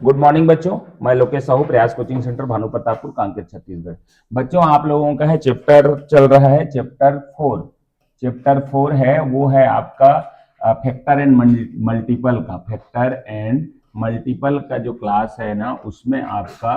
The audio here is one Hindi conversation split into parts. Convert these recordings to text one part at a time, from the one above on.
गुड मॉर्निंग बच्चों, मैं लोकेश साहू, प्रयास कोचिंग सेंटर, भानु प्रतापपुर, कांकेर, छत्तीसगढ़। बच्चों, आप लोगों का है चैप्टर चल रहा है चैप्टर 4 है, वो है आपका फैक्टर एंड मल्टीपल का। फैक्टर एंड मल्टीपल का जो क्लास है ना, उसमें आपका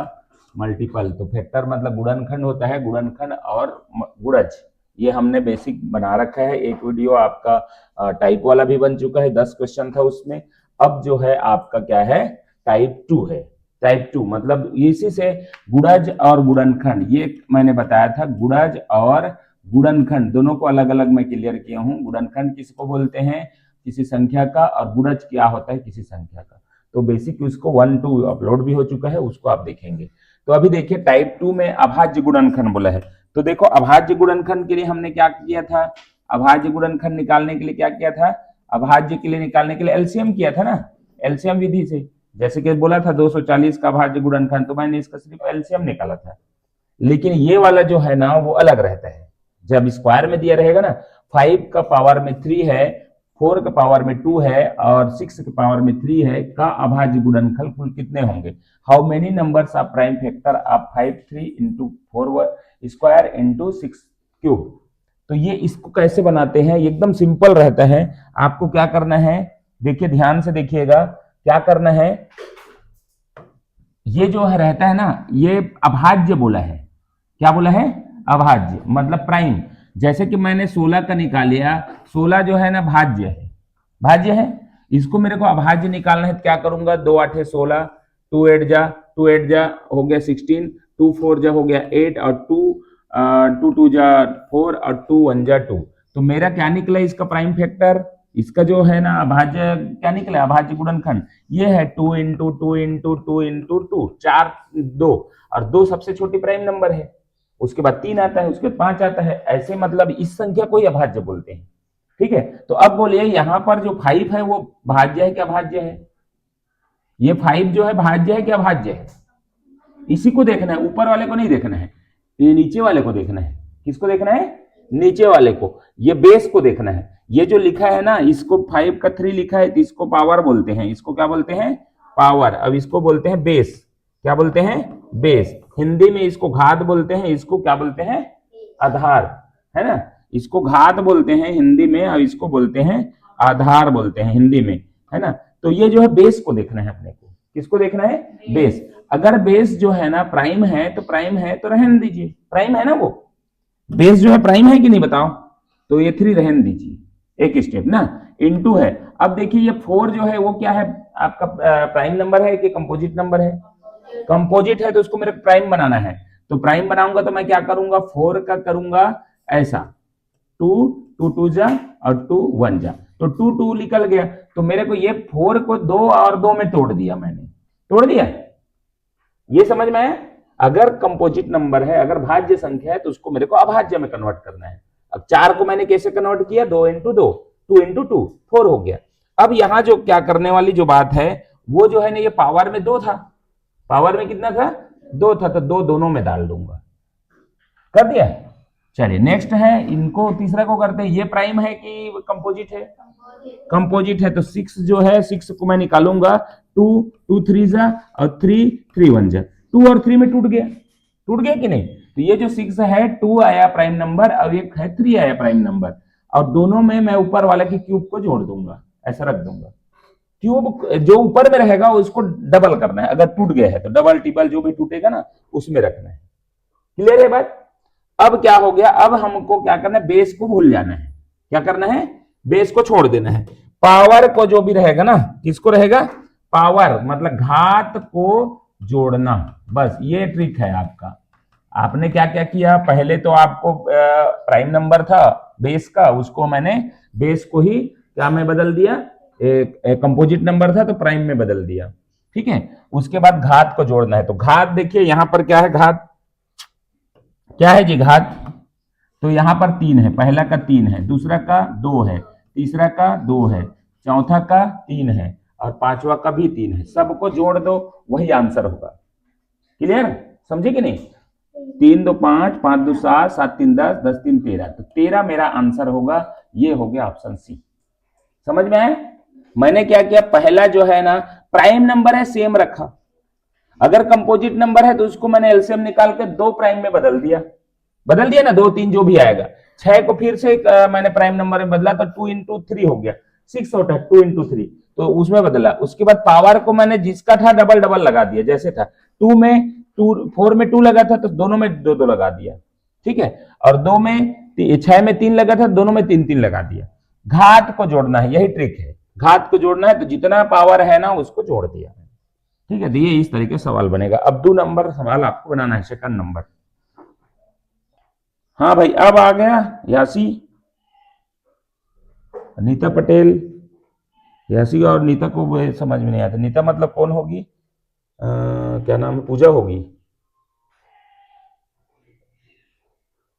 मल्टीपल, तो फैक्टर मतलब गुणनखंड होता है, गुणनखंड और गुणज, ये हमने बेसिक बना रखा है। एक वीडियो आपका टाइप वाला भी बन चुका है, 10 क्वेश्चन था उसमें। अब जो है आपका क्या है, टाइप 2 है। टाइप 2 मतलब इसी से गुणज और गुणनखंड, ये मैंने बताया था, गुणज और गुणनखंड दोनों को अलग अलग मैं क्लियर किया हूं। गुणनखंड किसको बोलते हैं, किसी संख्या का, और गुणज क्या होता है, किसी संख्या का। तो बेसिक उसको 1-2 अपलोड भी हो चुका है, उसको आप देखेंगे। तो अभी देखिए, टाइप 2 में अभाज्य गुणनखंड बोला है। तो देखो, अभाज्य गुणनखंड के लिए हमने क्या किया था, अभाज्य गुणनखंड निकालने के लिए क्या किया था, अभाज्य के लिए निकालने के लिए एलसीएम किया था ना, एलसीएम विधि से। जैसे कि बोला था 240 का भाज्य गुणनखंड, तो मैंने इसका सिर्फ एलसीएम निकाला था। लेकिन ये वाला जो है ना, वो अलग रहता है। जब स्क्वायर में दिया रहेगा ना, 5 का पावर में 3 है, 4 का पावर में 2 है, और 6 के पावर में 3 है, का अभाज्य गुणनखंड कुल कितने होंगे। How many numbers of prime factor of 5 3 into 4 square into 6 cube. तो ये इसको कैसे बनाते हैं, एकदम सिंपल रहता है। आपको क्या करना है, देखिए ध्यान से देखिएगा, क्या करना है, ये जो है रहता है ना, ये अभाज्य बोला है। क्या बोला है, अभाज्य मतलब प्राइम। जैसे कि मैंने 16 का निकाल लिया, 16 जो है ना भाज्य है, भाज्य है। इसको मेरे को अभाज्य निकालना है, तो क्या करूंगा, 2 8 16, 2 8 जा हो गया 16, 2 4 जा हो गया 8, और 2 2 जा 4, और 2 1 जा 2। तो मेरा क्या निकला इसका प्राइम फैक्टर, इसका जो है ना अभाज्य क्या निकला, अभाज्य गुणनखंड, ये है 2 इंटू 2 इंटू 2 इंटू 2, 4 2, और 2 सबसे छोटी प्राइम नंबर है। उसके बाद 3 आता है, उसके बाद 5 आता है, ऐसे मतलब इस संख्या को ही अभाज्य बोलते हैं। ठीक है, तो अब बोलिए यहाँ पर जो 5 है वो भाज्य है क्या अभाज्य है, ये 5 जो है भाज्य है क्या अभाज्य है, इसी को देखना है, ऊपर वाले को नहीं देखना है, ये नीचे वाले को देखना है। किसको देखना है, नीचे वाले को, ये बेस को देखना है। ये जो लिखा है ना, इसको 5 का 3 लिखा है, तो इसको पावर बोलते हैं, इसको क्या बोलते हैं, पावर। अब इसको बोलते हैं बेस, क्या बोलते हैं, बेस। हिंदी में इसको घात बोलते हैं, इसको क्या बोलते हैं, आधार, है ना। इसको घात बोलते हैं हिंदी में, और इसको बोलते हैं आधार बोलते हैं हिंदी में, है ना। तो ये जो है बेस को देखना है अपने को, किसको देखना है, बेस। अगर बेस जो है ना प्राइम है, तो प्राइम है तो रहने दीजिए, प्राइम है ना वो, बेस जो है प्राइम है कि नहीं बताओ, तो ये 3 रहने दीजिए, एक स्टेप ना, इनटू है। अब देखिए ये 4 जो है वो क्या है, आपका प्राइम नंबर है कि कंपोजिट नंबर है, कंपोजिट है, तो उसको मेरे प्राइम बनाना है। तो प्राइम बनाऊंगा तो मैं क्या करूंगा, 4 का करूंगा ऐसा, 2 2 2 जा और 2 1 जा, तो 2 2 निकल गया। तो मेरे को ये 4 को 2 और 2 में तोड़ दिया, मैंने तोड़ दिया, ये समझ में आया। अगर कंपोजिट नंबर है, अगर भाज्य संख्या है, तो उसको मेरे को अभाज्य में कन्वर्ट करना है। अब 4 को मैंने कैसे कन्वर्ट किया, 2 इंटू 2, 2 इंटू 2, 4 हो गया। अब यहां जो क्या करने वाली जो बात है, वो जो है ना, ये पावर में 2 था, पावर में कितना था, 2 था, तो 2 दोनों में डाल दूंगा, कर दिया। चलिए नेक्स्ट है, इनको तीसरा को करते हैं। ये प्राइम है कि कंपोजिट है, कंपोजिट है, तो 6 जो है, 6 को मैं निकालूंगा, 2 2 3 जा और 3 3 1 जा, 2 और 3 में टूट गया, टूट गया कि नहीं। तो ये जो 6 है, 2 आया प्राइम नंबर, और एक है 3 आया प्राइम नंबर, और दोनों में मैं ऊपर वाले की क्यूब को जोड़ दूंगा, ऐसा रख दूंगा। क्यूब जो ऊपर में रहेगा उसको डबल करना है, अगर टूट गया है तो डबल टिबल जो भी टूटेगा ना उसमें रखना है। क्लियर है बात। अब क्या हो गया, अब हमको क्या करना है, बेस को भूल जाना है। क्या करना है, बेस को छोड़ देना है। पावर को जो भी रहेगा ना, किसको रहेगा, पावर मतलब घात को जोड़ना, बस ये ट्रिक है आपका। आपने क्या क्या किया, पहले तो आपको प्राइम नंबर था बेस का, उसको मैंने बेस को ही क्या में बदल दिया, एक कंपोजिट नंबर था तो प्राइम में बदल दिया। ठीक है, उसके बाद घात को जोड़ना है। तो घात देखिए यहां पर क्या है, घात क्या है जी, घात। तो यहां पर 3 है, पहला का 3 है, दूसरा का 2 है, तीसरा का 2 है, चौथा का 3 है, और पांचवा का भी 3 है। सबको जोड़ दो, वही आंसर होगा। क्लियर, समझे कि नहीं। 3 2 5, 5 2 7, 7 3 10, 10 3 13, तो 13 मेरा आंसर होगा। ये हो गया ऑप्शन सी। समझ में आया। मैंने क्या किया, पहला जो है ना प्राइम नंबर है सेम रखा, अगर कंपोजिट नंबर है तो उसको मैंने एलसीएम निकाल के 2 प्राइम में बदल दिया ना, 2 3 जो भी आएगा। 6 को फिर से मैंने प्राइम नंबर में बदला तो 2 इंटू 3 हो गया, 6 होता है 2 इंटू 3, तो उसमें बदला। उसके बाद पावर को मैंने जिसका था डबल डबल लगा दिया, जैसे था 2 में 2, 4 में 2 लगा था तो दोनों में 2 2 लगा दिया, ठीक है। और 2 में 6 में 3 लगा था, दोनों में 3 3 लगा दिया। घात को जोड़ना है, यही ट्रिक है, घात को जोड़ना है, तो जितना पावर है ना उसको जोड़ दिया, ठीक है। तो ये इस तरीके से सवाल बनेगा। अब 2 नंबर सवाल आपको बनाना है, सेकंड नंबर। हाँ भाई, अब आ गया यासी, नीता पटेल। यासी और नीता को समझ में नहीं आता। नीता मतलब कौन होगी? क्या नाम है? पूजा होगी।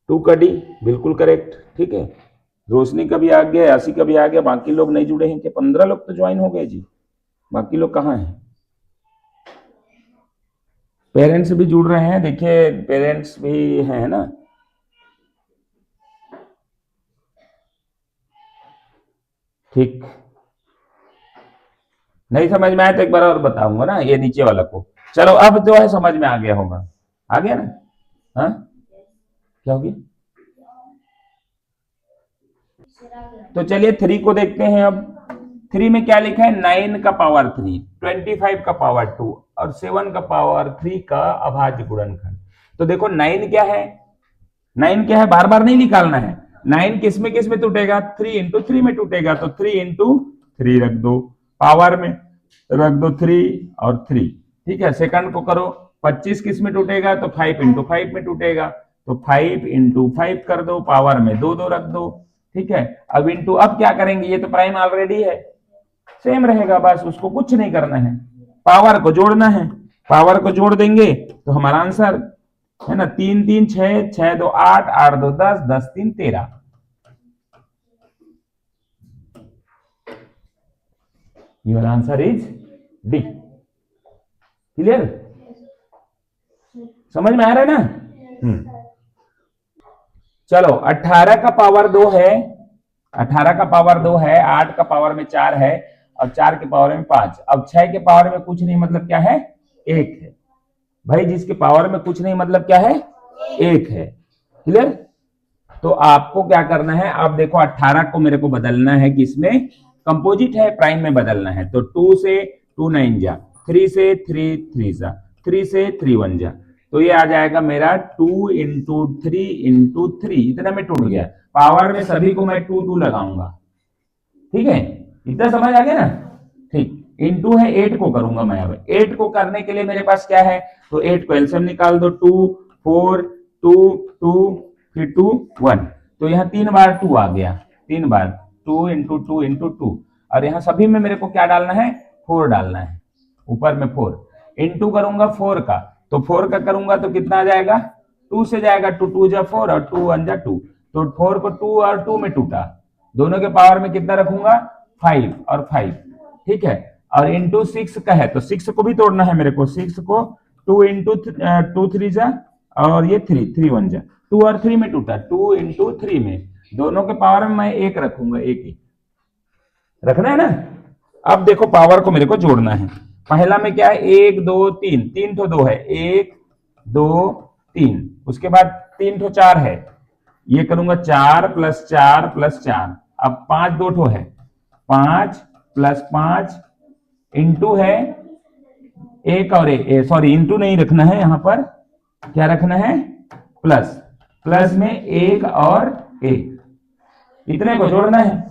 टू कडी, बिल्कुल करेक्ट, ठीक है। रोशनी का भी आ गया, यासी का भी आ गया। बाकी लोग नहीं जुड़े हैं क्या? 15 लोग तो ज्वाइन हो गए जी, बाकी लोग कहाँ हैं? पेरेंट्स भी जुड़ रहे हैं, देखिए पेरेंट्स भी हैं ना। ठीक, नहीं समझ में आया तो एक बार और बताऊंगा ना, ये नीचे वाला को। चलो अब जो है समझ में आ गया होगा, आ गया ना? हाँ, क्या हो गया? तो चलिए 3 को देखते हैं। अब 3 में क्या लिखा है? 9 का पावर 3, 25 का पावर 2 और 7 का पावर 3 का अभाज्य गुणनखंड। तो देखो 9 क्या है, 9 क्या है, बार बार नहीं निकालना है। 9 किस में टूटेगा? 3 इंटू 3 में टूटेगा, तो 3 इंटू 3 रख दो, पावर में रख दो 3 और 3, ठीक है। सेकंड को करो, 25 किस में टूटेगा? तो 5 इंटू 5 में टूटेगा, तो 5 इंटू 5 कर दो, पावर में 2 2 रख दो, ठीक है। अब इंटू, अब क्या करेंगे? ये तो प्राइम ऑलरेडी है, सेम रहेगा, बस उसको कुछ नहीं करना है, पावर को जोड़ना है। पावर को जोड़ देंगे तो हमारा आंसर है ना, 3 3 6, 6 2 8, 8 2 10, 10 3 13। Your answer is D. Clear? समझ में आ रहा है ना? चलो 18 का पावर 2 है, 18 का पावर 2 है, 8 का पावर में 4 है और 4 के पावर में 5। अब 6 के पावर में कुछ नहीं, मतलब क्या है? 1 है भाई। जिसके पावर में कुछ नहीं मतलब क्या है? 1 है। क्लियर? तो आपको क्या करना है, अब देखो 18 को मेरे को बदलना है, किसमें? कंपोजिट है, प्राइम में बदलना है। तो 2 से 2 9 जा, 3 से 3 3 जा, 3 से 3 1 जा, तो ये आ जाएगा मेरा 2 इंटू 3 इंटू 3, इतना में टूट गया। पावर में सभी को मैं 2 2 लगाऊंगा, ठीक है। इतना समझ आ गया ना? ठीक। इंटू है 8 को करूंगा मैं। अब 8 को करने के लिए मेरे पास क्या है? तो 8 को एलसीएम निकाल दो, 2 4 2 2 फिर 2 1, तो यहाँ 3 बार 2 आ गया, 3 बार 2 इंटू 2 इंटू 2, और यहाँ सभी में मेरे को क्या डालना है? 4 डालना है, ऊपर में 4। इंटू करूंगा 4 का, तो 4 का करूंगा तो कितना आ जाएगा? 2 से जाएगा, 2 2 जा 4 और 2 1 जा 2, तो 4 को 2 और 2 में टूटा। दोनों के पावर में कितना रखूंगा? 5 और 5, ठीक है। और इंटू 6 का है तो 6 को भी तोड़ना है मेरे को। 6 को 2 इंटू 2 3 जा, और ये 3 3 1 जा, 2 और 3 में टूटा, 2 इंटू 3 में। दोनों के पावर में मैं 1 रखूंगा, 1 ही रखना है ना। अब देखो पावर को मेरे को जोड़ना है। पहला में क्या है? 1 2 3, 3 तो 2 है, 1 2 3, उसके बाद 3 तो 4 है, ये करूंगा 4 प्लस 4 प्लस 4। अब 5 2 ठो है, 5 प्लस 5 इंटू है 1 और 1, सॉरी इंटू नहीं रखना है, यहां पर क्या रखना है? प्लस, प्लस में 1 और 1, इतने को जोड़ना है।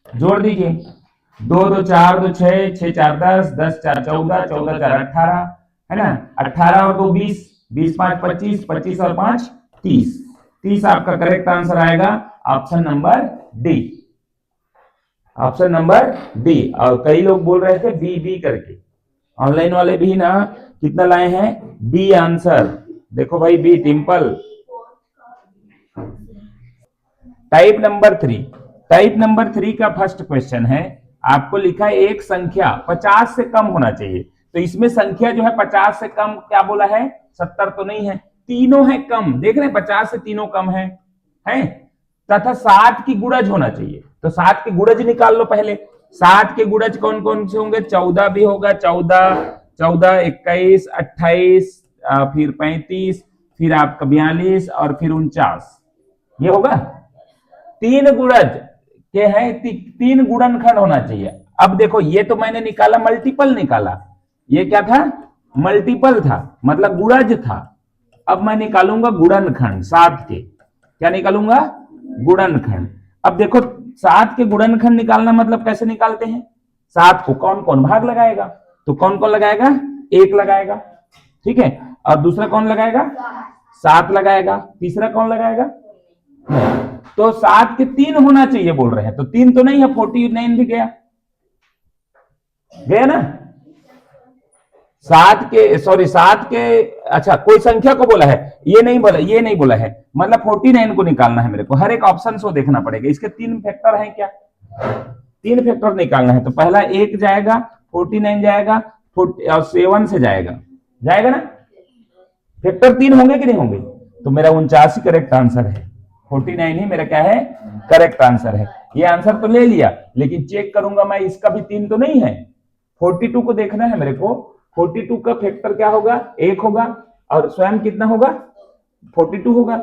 जोड़ दीजिए, 2 2 4 2 6, 6 4 10, 10 4 14, 14 4 18, है ना। 18 और 2 20, 20 5 25, 25 और 5 30, 30 आपका करेक्ट आंसर आएगा, option number D. Option number D. और कई लोग बोल रहे थे बी बी करके, ऑनलाइन वाले भी ना कितना लाए हैं? B answer. देखो भाई बी, टिम्पल। टाइप नंबर 3, टाइप नंबर 3 का फर्स्ट क्वेश्चन है, आपको लिखा है एक संख्या 50 से कम होना चाहिए। तो इसमें संख्या जो है 50 से कम, क्या बोला है? 70 तो नहीं है, तीनों है कम, देख रहे हैं 50 से तीनों कम है तथा 7 की गुणज होना चाहिए। तो 7 के गुणज निकाल लो पहले। 7 के गुणज कौन कौन से होंगे? 14 भी होगा, 14 14, 21, 28, फिर 35, फिर आपका 42 और फिर 49, ये होगा। तीन गुणज के हैं, तीन गुणनखंड होना चाहिए। अब देखो ये तो मैंने निकाला, मल्टीपल निकाला, ये क्या था, मल्टीपल था, मतलब गुणज था। अब मैं निकालूंगा गुणनखंड 7 के, क्या निकालूंगा, गुणनखंड। अब देखो 7 के गुणनखंड निकालना मतलब कैसे निकालते हैं, 7 को कौन कौन भाग लगाएगा, तो कौन कौन लगाएगा, 1 लगाएगा, ठीक है, और दूसरा कौन लगाएगा, 7 लगाएगा, तीसरा कौन लगाएगा, तो 7 के 3 होना चाहिए बोल रहे हैं, तो 3 तो नहीं है, 49 भी गया, गया ना। 7 के, अच्छा कोई संख्या को बोला है, ये नहीं बोला है, मतलब 49 को निकालना है मेरे को, हर एक ऑप्शन को देखना पड़ेगा, इसके 3 फैक्टर हैं क्या, 3 फैक्टर निकालना है, तो पहला 1 जाएगा, 49 जाएगा, और 7 से जाएगा ना, फैक्टर 3 होंगे कि नहीं होंगे, तो मेरा 49 करेक्ट आंसर है, 49 ही मेरा क्या है, करेक्ट आंसर है। ये आंसर तो ले लिया, लेकिन चेक करूंगा मैं, इसका भी 3 तो नहीं है, 42 को देखना है मेरे को, 42 का फैक्टर क्या होगा, 1 होगा, और स्वयं कितना होगा, 42 होगा,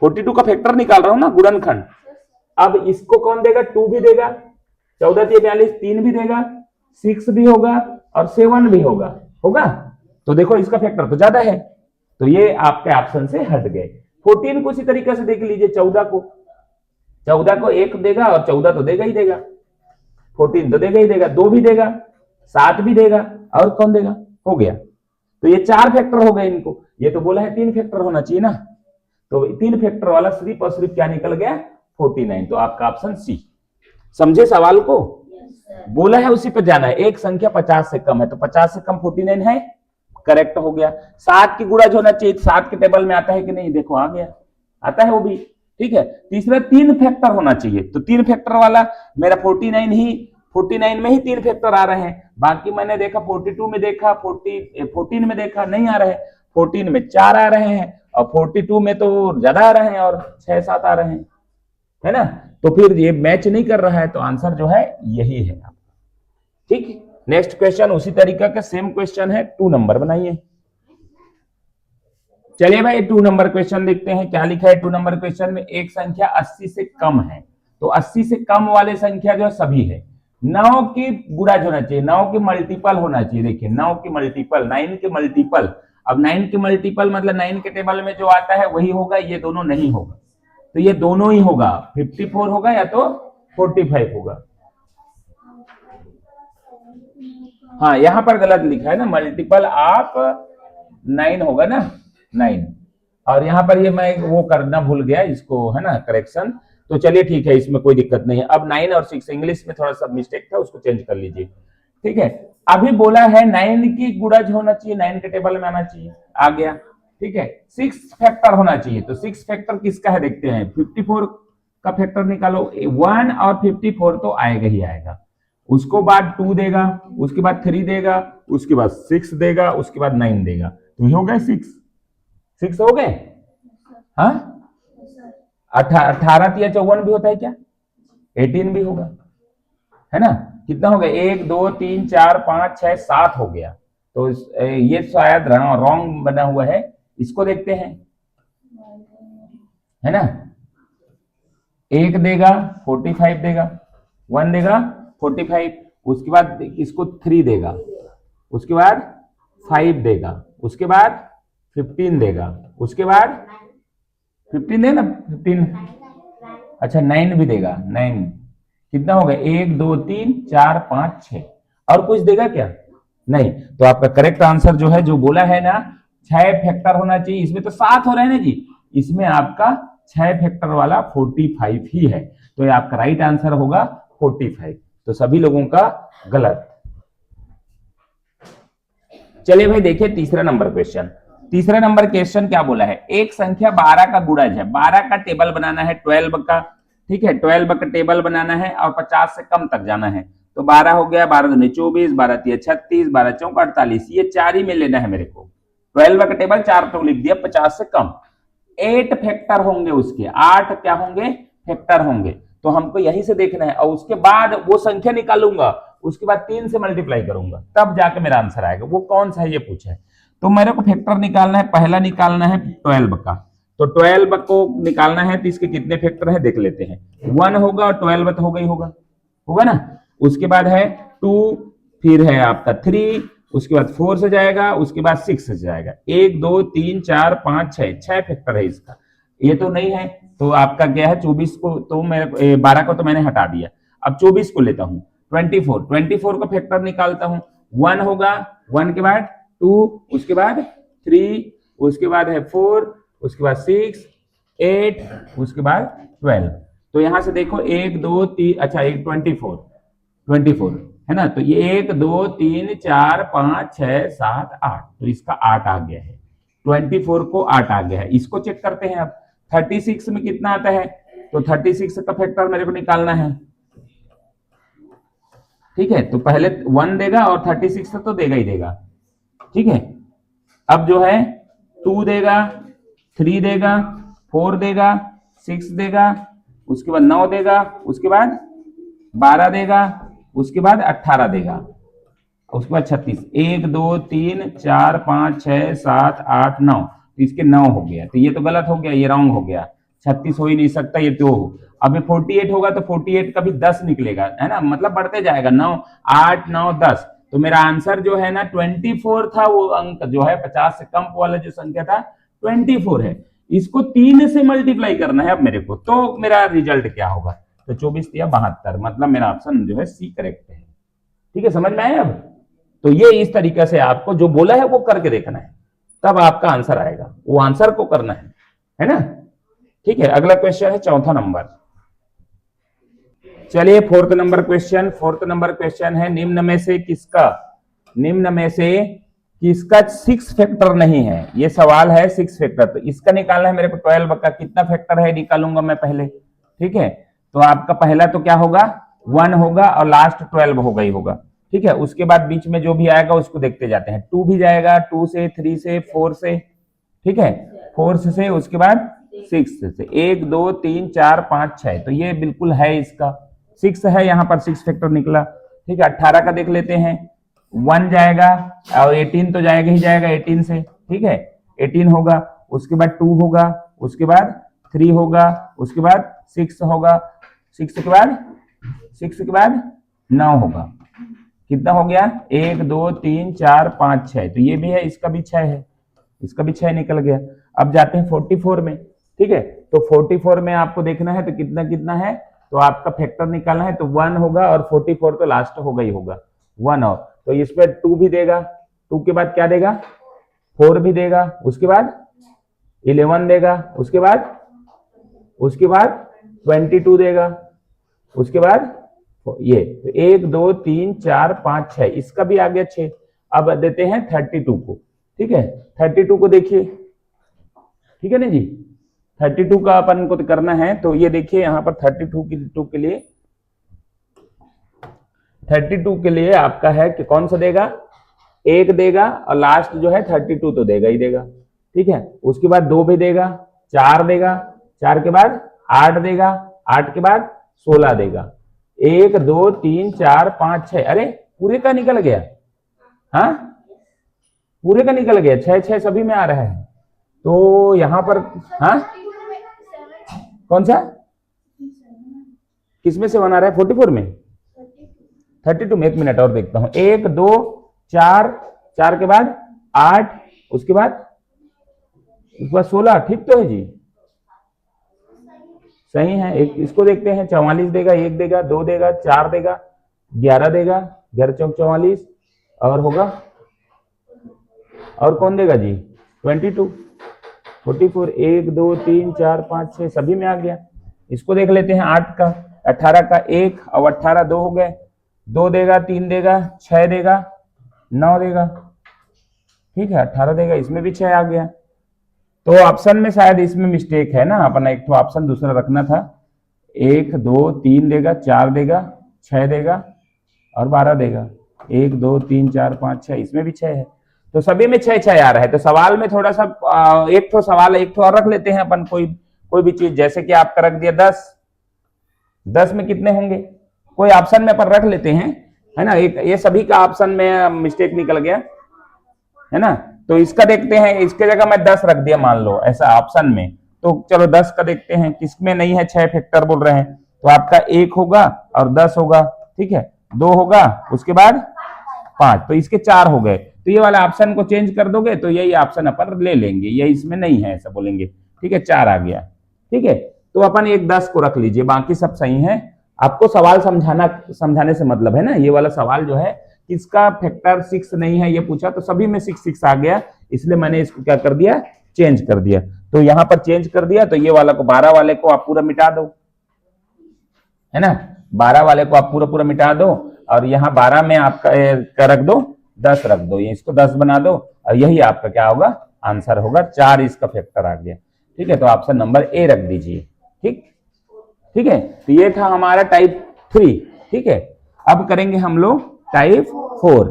42 का फैक्टर निकाल रहा हूं ना, गुणनखंड। अब इसको कौन देगा, 2 भी देगा, 14 × 42, 3 भी देगा, 6 भी होगा, और 7 भी होगा, तो देखो इसका फैक्टर तो ज्यादा है, तो ये आपके ऑप्शन से हट गए। 14 को इसी तरीके से देख लीजिए, 14 को 1 देगा, और 14 तो देगा ही देगा, 14 तो देगा ही देगा, 2 भी देगा, 7 भी देगा, और कौन देगा, हो गया। तो ये 4 फैक्टर हो गए इनको, ये तो बोला है 3 फैक्टर होना चाहिए ना, तो 3 फैक्टर वाला सिर्फ और सिर्फ क्या निकल गया, 49, तो आपका ऑप्शन सी। समझे सवाल को, बोला है उसी पर जाना है, एक संख्या 50 से कम है, तो 50 से कम 49 है, करेक्ट हो गया। 7 की गुणज होना चाहिए, 7 के टेबल में आता है कि नहीं, देखो आ गया, आता है वो भी, ठीक है। तीसरा 3 फैक्टर होना चाहिए, तो 3 फैक्टर वाला मेरा 49 में ही 3 फैक्टर आ रहे हैं, बाकी मैंने देखा 42 में देखा, 14 में देखा, नहीं आ रहे हैं, 14 में 4 आ रहे हैं, और 42 में तो ज्यादा आ रहे हैं, और 6-7 आ रहे हैं, है ना, तो फिर ये मैच नहीं कर रहा है, तो आंसर जो है यही है, ठीक। नेक्स्ट क्वेश्चन उसी तरीका का सेम क्वेश्चन है, 2 नंबर बनाइए। चलिए भाई 2 नंबर क्वेश्चन देखते हैं, क्या लिखा है 2 नंबर क्वेश्चन में, एक संख्या 80 से कम है, तो 80 से कम वाले संख्या जो सभी है, 9 की गुणज होना चाहिए, 9 की मल्टीपल होना चाहिए, देखिए 9 की मल्टीपल, 9 की मल्टीपल, अब 9 की मल्टीपल मतलब 9 के टेबल में जो आता है वही होगा, ये दोनों नहीं होगा, तो ये दोनों ही होगा, 54 होगा या तो 45 होगा। हाँ यहां पर गलत लिखा है ना, मल्टीपल ऑफ 9 होगा ना, 9, और यहां पर ये मैं वो करना भूल गया इसको, है ना, करेक्शन, तो चलिए ठीक है, इसमें कोई दिक्कत नहीं है। अब 9 और 6 इंग्लिश में थोड़ा सा मिस्टेक था, उसको चेंज कर लीजिए, ठीक है। अभी बोला है 9 की गुणज होना चाहिए, 9 के टेबल में आना चाहिए, आ गया, ठीक है। 6 फैक्टर होना चाहिए, तो 6 फैक्टर किसका है देखते हैं, 54 का फैक्टर निकालो, 1 और 54 तो आएगा ही आएगा, उसको बाद 2 देगा, उसके बाद 3 देगा, उसके बाद 6 देगा, उसके बाद 9 देगा, तो ये हो गए 6 हो गए, हाँ 18 या 54 भी होता है क्या, 18 भी होगा, है ना, कितना हो गया, 1 2 3 4 5 6 7 हो गया, तो ये शायद रॉन्ग बना हुआ है, इसको देखते हैं, है ना, 1 देगा 45 देगा, 1 देगा 45, उसके बाद इसको 3 देगा, उसके बाद 5 देगा, उसके बाद 15 देगा, उसके बाद 15 देगा ना, 15, अच्छा 9 भी देगा, 9 कितना होगा, 1 2 3 4 5 6, और कुछ देगा क्या, नहीं, तो आपका करेक्ट आंसर जो है, जो बोला है ना 6 फैक्टर होना चाहिए, इसमें तो 7 हो रहे हैं ना जी, इसमें आपका 6 फैक्टर वाला 45 ही है, तो ये आपका राइट आंसर होगा 45, तो सभी लोगों का गलत। चलिए भाई देखिए तीसरा नंबर क्वेश्चन, तीसरा नंबर क्वेश्चन क्या बोला है, एक संख्या 12 का गुणज है, 12 का टेबल बनाना है, 12 का, ठीक है, 12 का टेबल बनाना है, और 50 से कम तक जाना है, तो 12 हो गया, 12 दूनी 24, 12 तिया 36, 12 चौका 48, ये 4 ही में लेना है मेरे को, 12 का टेबल 4 तो लिख दिया, 50 से कम, 8 फैक्टर होंगे उसके, 8 क्या होंगे, फैक्टर होंगे, तो हमको यहीं से देखना है, और उसके बाद वो संख्या निकालूंगा उसके बाद 3 से मल्टीप्लाई करूंगा, तब जाके मेरा आंसर आएगा। वो कौन सा है ये पूछा है। तो मेरे को फैक्टर निकालना है, पहला निकालना है 12 का। तो 12 को निकालना है तो इसके कितने फैक्टर है देख लेते हैं। 1 होगा और 12 तो होगा ही होगा ना। उसके बाद है 2, फिर है आपका 3, उसके बाद 4 से जाएगा, उसके बाद 6 से जाएगा। 1 2 3 4 5 6 फैक्टर है इसका। ये तो नहीं है तो आपका क्या है 24 को, तो मेरे 12 को तो मैंने हटा दिया। अब 24 को लेता हूं। 24 का फैक्टर निकालता हूं। 1 होगा, 1 के बाद 2, उसके बाद 3, उसके बाद है 4, उसके बाद 6, 8, उसके बाद 12। तो यहां से देखो 1 2 3, अच्छा 24 है ना। तो ये 1 2 3 4 5 6 7 8, तो इसका 8 आ गया है। 24 को 8 आ गया है। इसको चेक करते हैं अब 36 में कितना आता है। तो 36 का फैक्टर मेरे को निकालना है। ठीक है, तो पहले 1 देगा और 36 तो देगा ही देगा। ठीक है, अब जो है 2 देगा, 3 देगा, 4 देगा, 6 देगा, उसके बाद 9 देगा, उसके बाद 12 देगा, उसके बाद 18 देगा, उसके बाद 36। 1 2 3 4 5 6 7 8 9, तो इसके 9 हो गया। तो ये तो गलत हो गया, ये रॉन्ग हो गया। 36 हो ही नहीं सकता, ये 2 हो। अब ये 48 होगा तो 48 का भी 10 निकलेगा, है ना, मतलब बढ़ते जाएगा। 9 8 9 10, तो मेरा आंसर जो है ना 24 था। वो अंक जो है 50 से कम वाला जो संख्या था 24 है। इसको 3 से मल्टीप्लाई करना है अब मेरे को, तो मेरा रिजल्ट क्या होगा। तो 24 या 72, मतलब मेरा ऑप्शन जो है सी करेक्ट है। ठीक है, समझ में आया अब। तो ये इस तरीके से आपको जो बोला है वो करके देखना है, तब आपका आंसर आएगा। वो आंसर को करना है ना। ठीक है, अगला क्वेश्चन है चौथा नंबर। चलिए फोर्थ नंबर क्वेश्चन है निम्न में से किसका 6 फैक्टर नहीं है। ये सवाल है 6 फैक्टर, तो इसका निकालना है मेरे को। 12 का कितना फैक्टर है निकालूंगा मैं पहले। ठीक है, तो आपका पहला तो क्या होगा 1 होगा और लास्ट 12 होगा ही होगा। ठीक है, उसके बाद बीच में जो भी आएगा उसको देखते जाते हैं। 2 भी जाएगा, 2 से, 3 से, 4 से। ठीक है, 4 से, उसके बाद 6 से। 1 2 3 4 5 6, तो ये बिल्कुल है इसका 6 है, यहाँ पर 6 फैक्टर निकला। ठीक है, 18 का देख लेते हैं। 1 जाएगा और 18 तो जाएगा ही जाएगा 18 से। ठीक है, 18 होगा, उसके बाद 2 होगा, उसके बाद 3 होगा, उसके बाद 6 होगा, 6 के बाद 9 होगा। कितना हो गया 1 2 3 4 5 6, तो ये भी है, इसका भी 6 है, इसका भी 6 निकल गया। अब जाते हैं 44 में। ठीक है, तो 44 में आपको देखना है तो कितना कितना है, तो आपका फैक्टर निकालना है। तो 1 होगा और 44 तो लास्ट होगा ही होगा 1, और तो इस पर 2 भी देगा, 2 के बाद क्या देगा 4 भी देगा, उसके बाद 11 देगा, उसके बाद 22 देगा, उसके बाद ये 1 2 3 4 5 6, इसका भी आ गया 6। अब देते हैं 32 को। ठीक है, 32 को देखिए। ठीक है ना जी, 32 का अपन को करना है। तो ये देखिए यहाँ पर 32 के लिए आपका है कि कौन सा देगा, 1 देगा और लास्ट जो है 32 तो देगा ही देगा। ठीक है, उसके बाद 2 भी देगा, 4 देगा, 4 के बाद 8 देगा, 8 के बाद 16 देगा। 1 2 3 4 5 6, अरे पूरे का निकल गया। हाँ, पूरे का निकल गया, 6 6 सभी में आ रहा है। तो यहां पर हाँ कौन सा, किसमें से 1 आ रहा है 44 में, 32 में। 1 मिनट और देखता हूं। 1 2 4, 4 के बाद 8, उसके बाद 16। ठीक तो है जी, सही है। एक इसको देखते हैं, 44 देगा, 1 देगा, 2 देगा, 4 देगा, 11 देगा, 11 चौक 44, और होगा, और कौन देगा जी 22, 44। 1 2 3 4 5 6 सभी में आ गया। इसको देख लेते हैं 8 का, 18 का 1 और 18 2 हो गए। 2 देगा, 3 देगा, 6 देगा, 9 देगा। ठीक है, 18 देगा, इसमें भी 6 आ गया। तो ऑप्शन में शायद इसमें मिस्टेक है ना, अपना एक तो ऑप्शन दूसरा रखना था। 1 2 3 देगा, 4 देगा, 6 देगा और 12 देगा। 1 2 3 4 5 6, इसमें भी 6 है। तो सभी में 6 6 आ रहा है। तो सवाल में थोड़ा सा एक तो सवाल एक तो और रख लेते हैं अपन, कोई भी चीज, जैसे कि आपका रख दिया 10 में कितने होंगे, कोई ऑप्शन में अपन रख लेते हैं है ना। एक ये सभी का ऑप्शन में मिस्टेक निकल गया, है ना। तो इसका देखते हैं, इसके जगह मैं 10 रख दिया मान लो ऐसा ऑप्शन में, तो चलो 10 का देखते हैं, किसमें नहीं है, 6 फैक्टर बोल रहे हैं, तो आपका 1 होगा और 10 होगा, ठीक है, 2 होगा, उसके बाद 5, तो इसके 4 हो गए। तो ये वाला ऑप्शन को चेंज कर दोगे तो यही ऑप्शन अपन ले लेंगे, ये इसमें नहीं है ऐसा बोलेंगे, ठीक है, 4 आ गया, ठीक है। तो अपन एक 10 को रख लीजिए, बाकी सब सही है। आपको सवाल समझाने से मतलब है ना, ये वाला सवाल जो है किसका फैक्टर 6 नहीं है ये पूछा, तो सभी में 6 आ गया, इसलिए मैंने इसको क्या कर दिया, चेंज कर दिया। तो यहां पर चेंज कर दिया, तो ये वाला को 12 वाले को आप पूरा मिटा दो, है ना, 12 वाले को आप पूरा मिटा दो, और यहाँ 12 में आपका रख दो 10 रख दो, ये इसको 10 बना दो, और यही आपका क्या होगा, आंसर होगा, 4 इसका फैक्टर आ गया, ठीक है। तो ऑप्शन नंबर ए रख दीजिए, ठीक, ठीक है। तो ये था हमारा टाइप 3, ठीक है। अब करेंगे हम लोग टाइप 4।